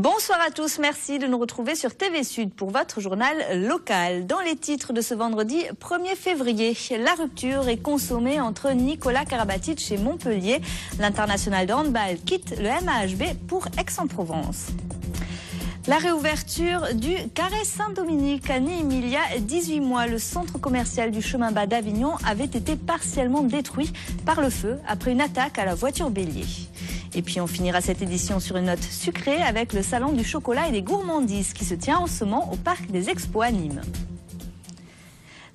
Bonsoir à tous, merci de nous retrouver sur TV Sud pour votre journal local. Dans les titres de ce vendredi 1er février, la rupture est consommée entre Nicolas Karabatic et Montpellier. L'international de handball quitte le MAHB pour Aix-en-Provence. La réouverture du Carré Saint-Dominique à Nîmes il y a 18 mois. Le centre commercial du chemin bas d'Avignon avait été partiellement détruit par le feu après une attaque à la voiture bélier. Et puis on finira cette édition sur une note sucrée avec le salon du chocolat et des gourmandises qui se tient en ce moment au parc des Expos à Nîmes.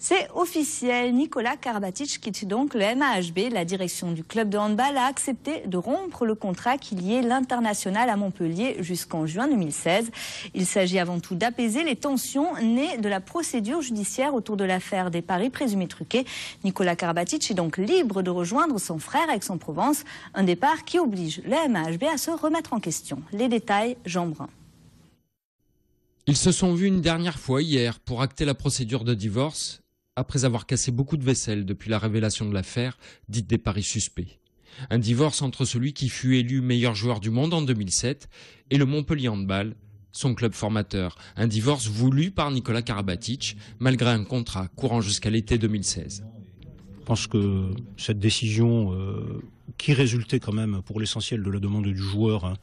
C'est officiel, Nicolas Karabatic quitte donc le MAHB. La direction du club de handball a accepté de rompre le contrat qui liait l'international à Montpellier jusqu'en juin 2016. Il s'agit avant tout d'apaiser les tensions nées de la procédure judiciaire autour de l'affaire des paris présumés truqués. Nicolas Karabatic est donc libre de rejoindre son frère à Aix-en-Provence. Un départ qui oblige le MAHB à se remettre en question. Les détails, Jean Brun. Ils se sont vus une dernière fois hier pour acter la procédure de divorce, après avoir cassé beaucoup de vaisselle depuis la révélation de l'affaire dite des paris suspects. Un divorce entre celui qui fut élu meilleur joueur du monde en 2007 et le Montpellier Handball, son club formateur. Un divorce voulu par Nicolas Karabatic, malgré un contrat courant jusqu'à l'été 2016. Je pense que cette décision, qui résultait quand même pour l'essentiel de la demande du joueur,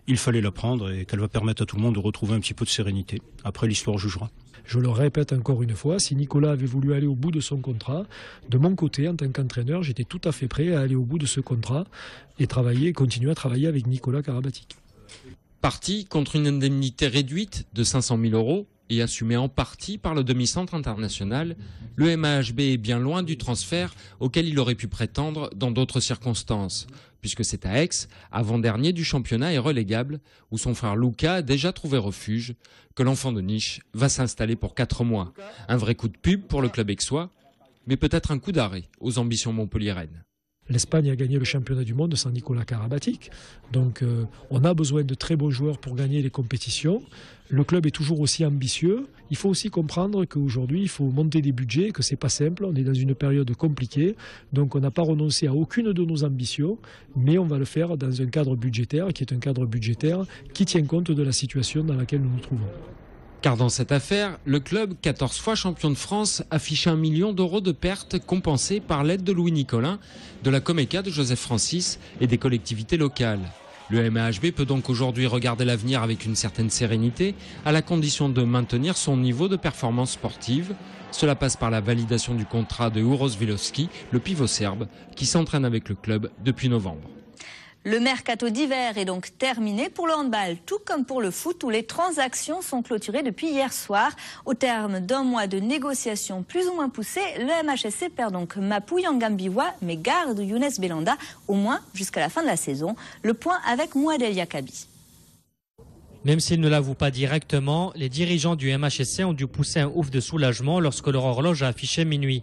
il fallait la prendre et qu'elle va permettre à tout le monde de retrouver un petit peu de sérénité. Après, l'histoire jugera. Je le répète encore une fois, si Nicolas avait voulu aller au bout de son contrat, de mon côté, en tant qu'entraîneur, j'étais tout à fait prêt à aller au bout de ce contrat et continuer à travailler avec Nicolas Karabatic. Parti contre une indemnité réduite de 500 000 € et assumé en partie par le demi-centre international, le MAHB est bien loin du transfert auquel il aurait pu prétendre dans d'autres circonstances, puisque c'est à Aix, avant-dernier du championnat et relégable, où son frère Luca a déjà trouvé refuge, que l'enfant de niche va s'installer pour 4 mois. Un vrai coup de pub pour le club aixois, mais peut-être un coup d'arrêt aux ambitions montpelliéraines. L'Espagne a gagné le championnat du monde sans Nicolas Karabatic. Donc on a besoin de très bons joueurs pour gagner les compétitions. Le club est toujours aussi ambitieux. Il faut aussi comprendre qu'aujourd'hui, il faut monter des budgets, que ce n'est pas simple. On est dans une période compliquée. Donc on n'a pas renoncé à aucune de nos ambitions, mais on va le faire dans un cadre budgétaire qui est un cadre budgétaire qui tient compte de la situation dans laquelle nous nous trouvons. Car dans cette affaire, le club, 14 fois champion de France, affiche 1 million d'euros de pertes compensées par l'aide de Louis Nicolin, de la Comeca de Joseph Francis et des collectivités locales. Le MAHB peut donc aujourd'hui regarder l'avenir avec une certaine sérénité, à la condition de maintenir son niveau de performance sportive. Cela passe par la validation du contrat de Uroš Vilovski, le pivot serbe, qui s'entraîne avec le club depuis novembre. Le mercato d'hiver est donc terminé pour le handball, tout comme pour le foot, où les transactions sont clôturées depuis hier soir. Au terme d'un mois de négociations plus ou moins poussées, le MHSC perd donc Mapou Yangambiwa, mais garde Younes Belanda, au moins jusqu'à la fin de la saison. Le point avec Mouadel Yakabi. Même s'ils ne l'avouent pas directement, les dirigeants du MHSC ont dû pousser un ouf de soulagement lorsque leur horloge a affiché minuit.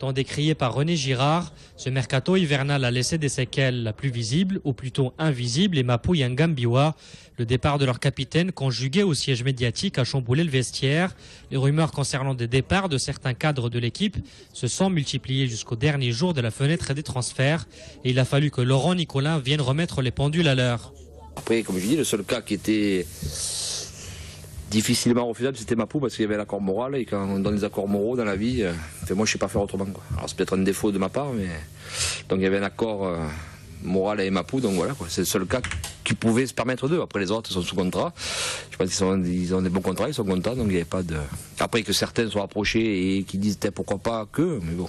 Tant décrié par René Girard, ce mercato hivernal a laissé des séquelles. La plus visible, ou plutôt invisible, est Mapou Yangambiwa. Le départ de leur capitaine, conjugué au siège médiatique, a chamboulé le vestiaire. Les rumeurs concernant des départs de certains cadres de l'équipe se sont multipliées jusqu'au dernier jour de la fenêtre des transferts. Et il a fallu que Laurent Nicolin vienne remettre les pendules à l'heure. Après, comme je dis, le seul cas qui était difficilement refusable, c'était Mapou, parce qu'il y avait l'accord moral, et quand on donne des accords moraux dans la vie, moi je ne sais pas faire autrement, quoi. Alors c'est peut-être un défaut de ma part, mais donc il y avait un accord moral avec Mapou, donc voilà, quoi. C'est le seul cas qui pouvait se permettre d'eux. Après les autres sont sous contrat, je pense qu'ils ont des bons contrats, ils sont contents, donc il n'y avait pas de... Après que certains soient approchés et qui disent pourquoi pas que, mais bon.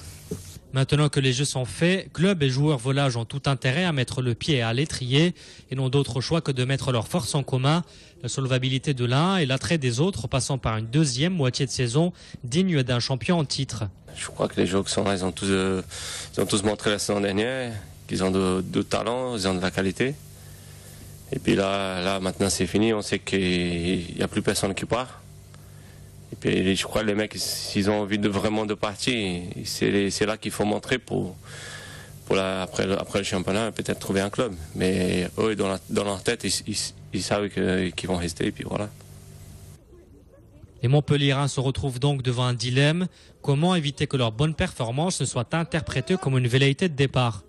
Maintenant que les jeux sont faits, club et joueurs volages ont tout intérêt à mettre le pied à l'étrier et n'ont d'autre choix que de mettre leurs forces en commun. La solvabilité de l'un et l'attrait des autres passant par une deuxième moitié de saison digne d'un champion en titre. Je crois que les joueurs qui sont là, ils ont tous montré la saison dernière qu'ils ont de talent, ils ont de la qualité. Et puis là maintenant c'est fini, on sait qu'il n'y a plus personne qui part. Et puis je crois que les mecs, s'ils ont envie vraiment de partir, c'est là qu'il faut montrer après le championnat, peut-être trouver un club. Mais eux, dans leur tête, ils savent qu'ils vont rester, et puis voilà. Les Montpelliérains se retrouvent donc devant un dilemme. Comment éviter que leur bonne performance ne soit interprétée comme une velléité de départ ?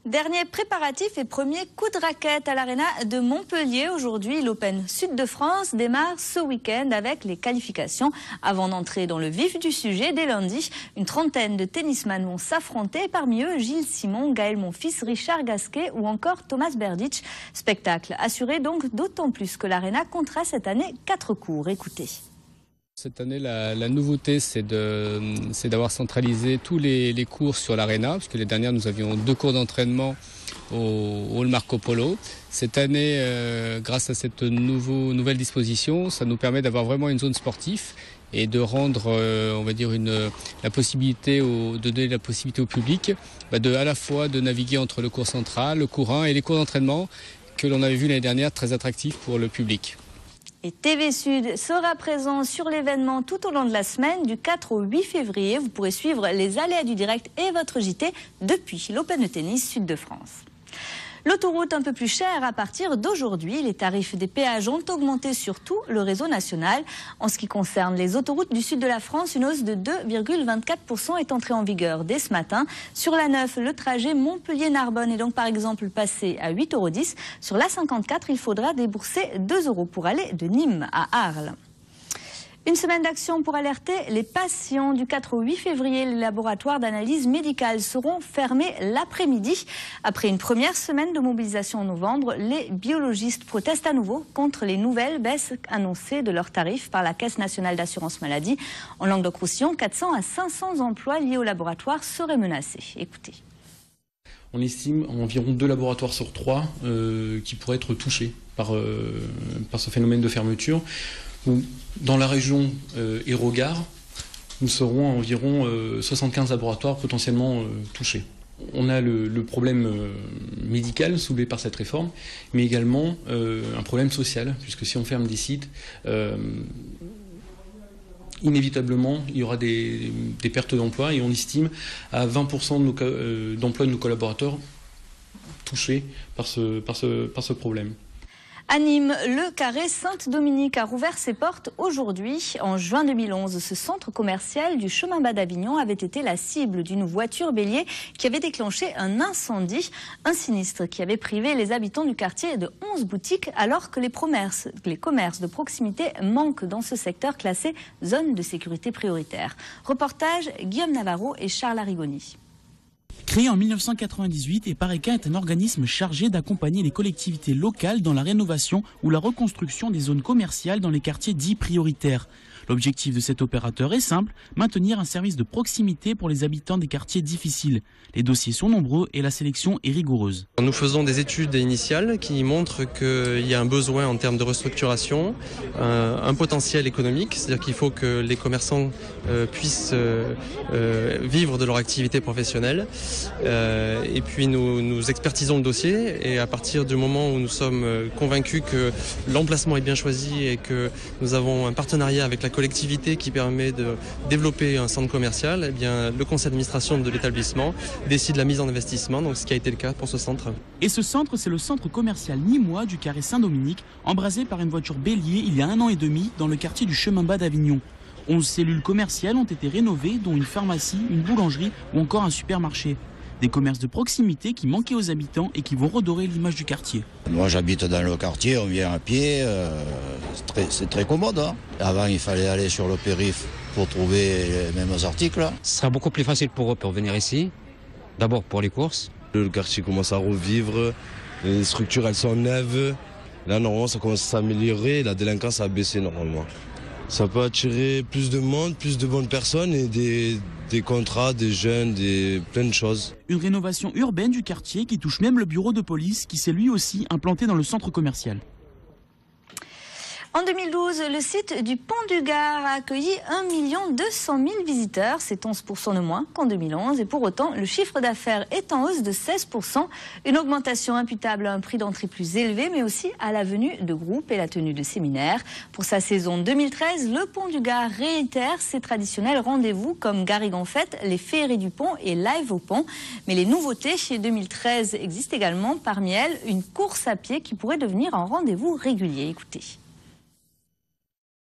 Dernier préparatif et premier coup de raquette à l'Arena de Montpellier. Aujourd'hui, l'Open Sud de France démarre ce week-end avec les qualifications. Avant d'entrer dans le vif du sujet, dès lundi, une trentaine de tennisman vont s'affronter. Parmi eux, Gilles Simon, Gaël Monfils, Richard Gasquet ou encore Thomas Berdych. Spectacle assuré donc, d'autant plus que l'Arena comptera cette année 4 cours. Écoutez. Cette année, la nouveauté, c'est d'avoir centralisé tous les cours sur l'Arena, parce que les dernières, nous avions 2 cours d'entraînement au Hall Marco Polo. Cette année, grâce à cette nouvelle disposition, ça nous permet d'avoir vraiment une zone sportive et de rendre, on va dire, la possibilité de donner la possibilité au public à la fois de naviguer entre le cours central, le cours 1 et les cours d'entraînement que l'on avait vu l'année dernière, très attractifs pour le public. Et TV Sud sera présent sur l'événement tout au long de la semaine, du 4 au 8 février. Vous pourrez suivre les aléas du direct et votre JT depuis l'Open de tennis Sud de France. L'autoroute un peu plus chère à partir d'aujourd'hui. Les tarifs des péages ont augmenté sur tout le réseau national. En ce qui concerne les autoroutes du sud de la France, une hausse de 2,24% est entrée en vigueur dès ce matin. Sur la 9, le trajet Montpellier-Narbonne est donc par exemple passé à 8,10 €. Sur la 54, il faudra débourser 2 € pour aller de Nîmes à Arles. Une semaine d'action pour alerter les patients. Du 4 au 8 février, les laboratoires d'analyse médicale seront fermés l'après-midi. Après une première semaine de mobilisation en novembre, les biologistes protestent à nouveau contre les nouvelles baisses annoncées de leurs tarifs par la Caisse nationale d'assurance maladie. En Languedoc-Roussillon, 400 à 500 emplois liés au laboratoire seraient menacés. Écoutez. On estime environ 2 laboratoires sur 3 qui pourraient être touchés par ce phénomène de fermeture. Dans la région Hérault-Gare, nous serons à environ 75 laboratoires potentiellement touchés. On a le problème médical soulevé par cette réforme, mais également un problème social, puisque si on ferme des sites, inévitablement, il y aura des pertes d'emplois et on estime à 20% d'emplois de nos collaborateurs touchés par ce problème. À Nîmes, le Carré Sainte-Dominique a rouvert ses portes aujourd'hui. En juin 2011, ce centre commercial du chemin bas d'Avignon avait été la cible d'une voiture bélier qui avait déclenché un incendie. Un sinistre qui avait privé les habitants du quartier de 11 boutiques alors que les commerces de proximité manquent dans ce secteur classé zone de sécurité prioritaire. Reportage Guillaume Navarro et Charles Arrigoni. Créé en 1998, Epareca est un organisme chargé d'accompagner les collectivités locales dans la rénovation ou la reconstruction des zones commerciales dans les quartiers dits prioritaires. L'objectif de cet opérateur est simple, maintenir un service de proximité pour les habitants des quartiers difficiles. Les dossiers sont nombreux et la sélection est rigoureuse. Nous faisons des études initiales qui montrent qu'il y a un besoin en termes de restructuration, un potentiel économique, c'est-à-dire qu'il faut que les commerçants puissent vivre de leur activité professionnelle. Et puis nous expertisons le dossier et à partir du moment où nous sommes convaincus que l'emplacement est bien choisi et que nous avons un partenariat avec la collectivité qui permet de développer un centre commercial, eh bien, le conseil d'administration de l'établissement décide la mise en investissement, donc ce qui a été le cas pour ce centre. Et ce centre, c'est le centre commercial nîmois du Carré Saint-Dominique, embrasé par une voiture bélier il y a 1 an et demi dans le quartier du chemin bas d'Avignon. 11 cellules commerciales ont été rénovées, dont une pharmacie, une boulangerie ou encore un supermarché. Des commerces de proximité qui manquaient aux habitants et qui vont redorer l'image du quartier. Moi j'habite dans le quartier, on vient à pied, c'est très commode. Hein. Avant il fallait aller sur le périph' pour trouver les mêmes articles. Ce sera beaucoup plus facile pour eux pour venir ici, d'abord pour les courses. Le quartier commence à revivre, les structures elles sont neuves, là normalement ça commence à s'améliorer, la délinquance a baissé normalement. Ça peut attirer plus de monde, plus de bonnes personnes et des contrats, des jeunes, plein de choses. Une rénovation urbaine du quartier qui touche même le bureau de police qui s'est lui aussi implanté dans le centre commercial. En 2012, le site du Pont du Gard a accueilli 1 200 000 visiteurs. C'est 11% de moins qu'en 2011. Et pour autant, le chiffre d'affaires est en hausse de 16%. Une augmentation imputable à un prix d'entrée plus élevé, mais aussi à la venue de groupes et la tenue de séminaires. Pour sa saison 2013, le Pont du Gard réitère ses traditionnels rendez-vous comme Garrigue en fête, les féeries du pont et live au pont. Mais les nouveautés chez 2013 existent également. Parmi elles, une course à pied qui pourrait devenir un rendez-vous régulier. Écoutez.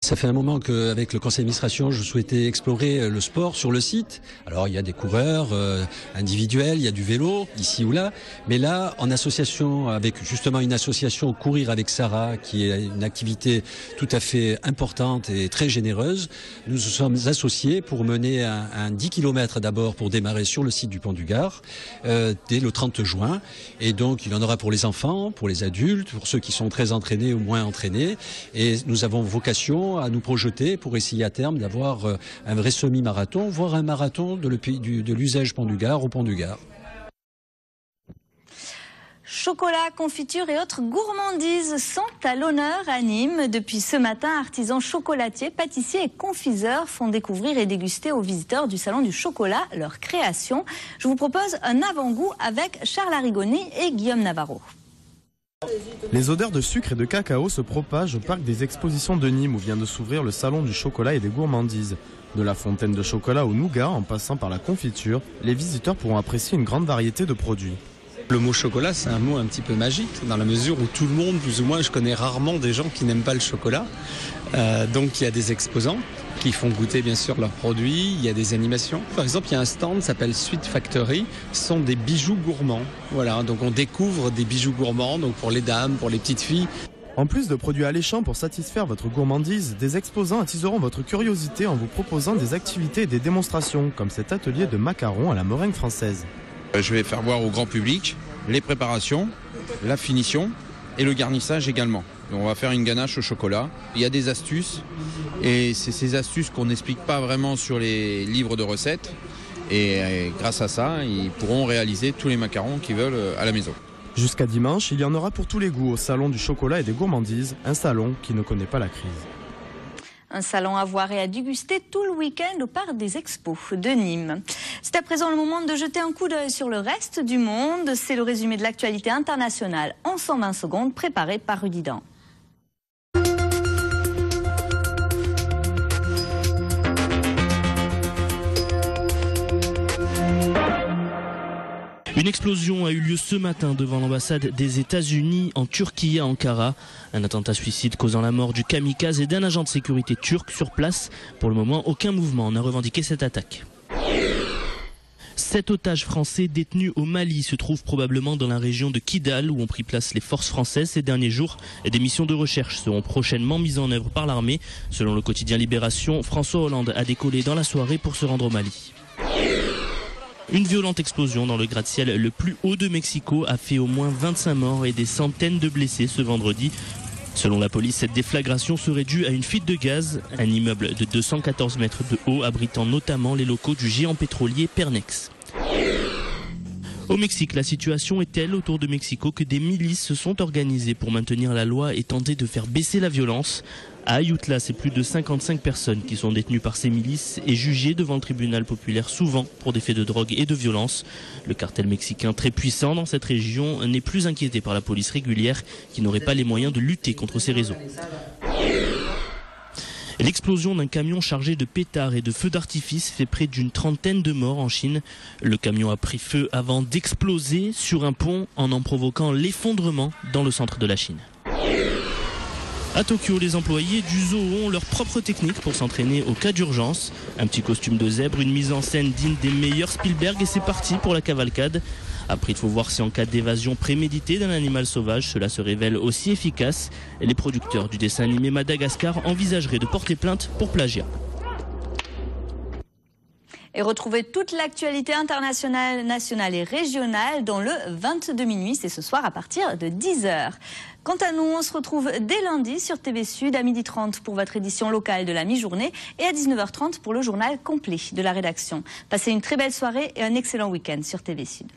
Ça fait un moment qu'avec le conseil d'administration, je souhaitais explorer le sport sur le site. Alors il y a des coureurs individuels, il y a du vélo ici ou là, mais là en association avec justement une association Courir avec Sarah, qui est une activité tout à fait importante et très généreuse, nous nous sommes associés pour mener un 10 km d'abord pour démarrer sur le site du Pont du Gard dès le 30 juin. Et donc il y en aura pour les enfants, pour les adultes, pour ceux qui sont très entraînés ou moins entraînés. Et nous avons vocation à nous projeter pour essayer à terme d'avoir un vrai semi-marathon, voire un marathon de l'usage Pont du Gard au Pont du Gard. Chocolat, confiture et autres gourmandises sont à l'honneur à Nîmes. Depuis ce matin, artisans chocolatiers, pâtissiers et confiseurs font découvrir et déguster aux visiteurs du Salon du Chocolat leur création. Je vous propose un avant-goût avec Charles Arrigoni et Guillaume Navarro. Les odeurs de sucre et de cacao se propagent au parc des expositions de Nîmes où vient de s'ouvrir le Salon du Chocolat et des gourmandises. De la fontaine de chocolat au nougat en passant par la confiture, les visiteurs pourront apprécier une grande variété de produits. Le mot chocolat, c'est un mot un petit peu magique, dans la mesure où tout le monde, plus ou moins, je connais rarement des gens qui n'aiment pas le chocolat. Donc il y a des exposants qui font goûter bien sûr leurs produits, il y a des animations. Par exemple, il y a un stand qui s'appelle Sweet Factory, ce sont des bijoux gourmands. Voilà, donc on découvre des bijoux gourmands, donc pour les dames, pour les petites filles. En plus de produits alléchants pour satisfaire votre gourmandise, des exposants attiseront votre curiosité en vous proposant des activités et des démonstrations, comme cet atelier de macarons à la meringue française. Je vais faire voir au grand public les préparations, la finition et le garnissage également. Donc on va faire une ganache au chocolat. Il y a des astuces et c'est ces astuces qu'on n'explique pas vraiment sur les livres de recettes. Et grâce à ça, ils pourront réaliser tous les macarons qu'ils veulent à la maison. Jusqu'à dimanche, il y en aura pour tous les goûts au Salon du Chocolat et des Gourmandises, un salon qui ne connaît pas la crise. Un salon à voir et à déguster tout le week-end au parc des expos de Nîmes. C'est à présent le moment de jeter un coup d'œil sur le reste du monde. C'est le résumé de l'actualité internationale en 120 secondes, préparé par Rudy Dan. Une explosion a eu lieu ce matin devant l'ambassade des États-Unis en Turquie à Ankara. Un attentat suicide causant la mort du kamikaze et d'un agent de sécurité turc sur place. Pour le moment, aucun mouvement n'a revendiqué cette attaque. 7 otages français détenus au Mali se trouvent probablement dans la région de Kidal où ont pris place les forces françaises ces derniers jours. Des missions de recherche seront prochainement mises en œuvre par l'armée. Selon le quotidien Libération, François Hollande a décollé dans la soirée pour se rendre au Mali. Une violente explosion dans le gratte-ciel le plus haut de Mexico a fait au moins 25 morts et des centaines de blessés ce vendredi. Selon la police, cette déflagration serait due à une fuite de gaz. Un immeuble de 214 mètres de haut abritant notamment les locaux du géant pétrolier Pernex. Au Mexique, la situation est telle autour de Mexico que des milices se sont organisées pour maintenir la loi et tenter de faire baisser la violence. À Ayutla, c'est plus de 55 personnes qui sont détenues par ces milices et jugées devant le tribunal populaire, souvent pour des faits de drogue et de violence. Le cartel mexicain, très puissant dans cette région, n'est plus inquiété par la police régulière qui n'aurait pas les moyens de lutter contre ces réseaux. L'explosion d'un camion chargé de pétards et de feux d'artifice fait près d'une trentaine de morts en Chine. Le camion a pris feu avant d'exploser sur un pont en provoquant l'effondrement dans le centre de la Chine. À Tokyo, les employés du zoo ont leur propre technique pour s'entraîner au cas d'urgence. Un petit costume de zèbre, une mise en scène digne des meilleurs Spielberg et c'est parti pour la cavalcade. Après, il faut voir si en cas d'évasion préméditée d'un animal sauvage, cela se révèle aussi efficace. Les producteurs du dessin animé Madagascar envisageraient de porter plainte pour plagiat. Et retrouvez toute l'actualité internationale, nationale et régionale dans le 22 minuit. C'est ce soir à partir de 10h. Quant à nous, on se retrouve dès lundi sur TV Sud à 12h30 pour votre édition locale de la mi-journée et à 19h30 pour le journal complet de la rédaction. Passez une très belle soirée et un excellent week-end sur TV Sud.